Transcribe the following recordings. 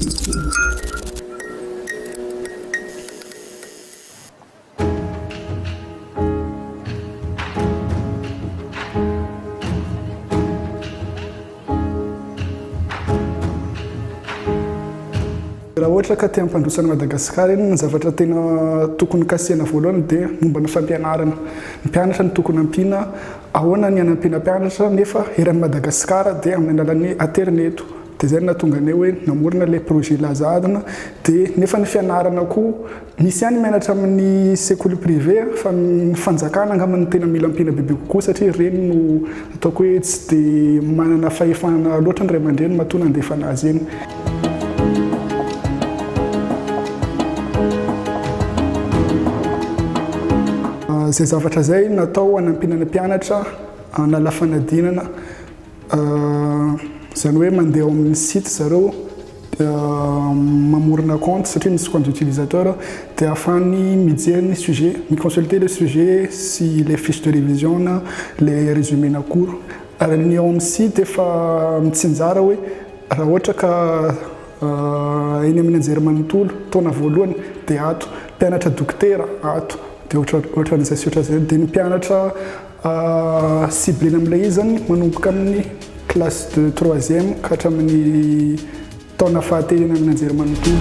Raha ohatra ka tia hampandrosan'i Madagasikara iny, ny zavatra tena tokony kasihana voalohany dia momba ny fampianarana. Ny mpianatra no tokony ampiana ahoana ny hanampiana mpianatra nefa eran'i Madagasikara dia amin'ny alalan'ny aterineto. Dia izay no nahatonga anay hoe namorona ilay projet Lazadina. Dia nefa ny fianarana koa misy ihany mianatra amin'ny sekoly privé fa ny fanjakana angamba ny tena mila ampiana bebe kokoa satria ireny no ataoko hoe tsy dia manana fahefana loatra ny ray aman-dreny mahatonga andefa anazy eny. Izay zavatra izay natao hanampiana ny mpianatra hanala fanadinana, izany hoe mandeha ao amin'ny site zareo mamorona compte satria misy compte utilisateur dia ahafahany mijery ny sujet, miconsulter le sujet sy les fiches de révision, les résumés na cours. Ary ny ao amin'ny site efa mitsinjara hoe raha ohatra ka eny amin'ny anjery manontolo taona voalohany dia ato, mpianatra dokotera ato. Dia ohatran'izay sy ohatran'izay dia ny mpianatra ciblena amin'ilay izy zany manomboka amin'ny classe de 3e ka hatramin'ny taona fahatelo eny amin'ny anjery manontolo.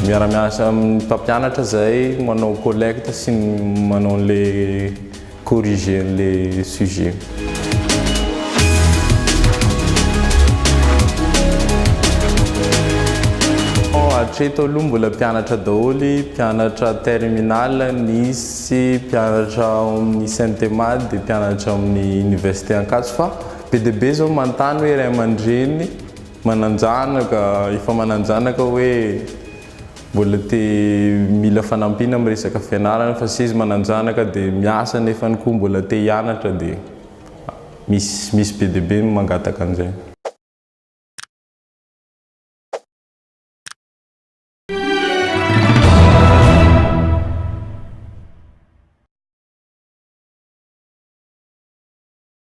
Miara-miasa amin'ny mpampianatra zay manao collecte sy manao le corriger les sujets. Hatreto aloha mbola mpianatra daholo, mpianatra terminal nisy, mpianatra amin'ny Saint-Themade dia mpianatra amin'ny université Ankatso fa be dia be zao manontany hoe ray aman-dreny mananjanaka, efa mananjanaka hoe mbola te mila fanampiana amin'ny resaka fianarana fa sy izy mananjanaka dia miasa nefa koa mbola te hianatra dia misy be dia be mangataka an'izay.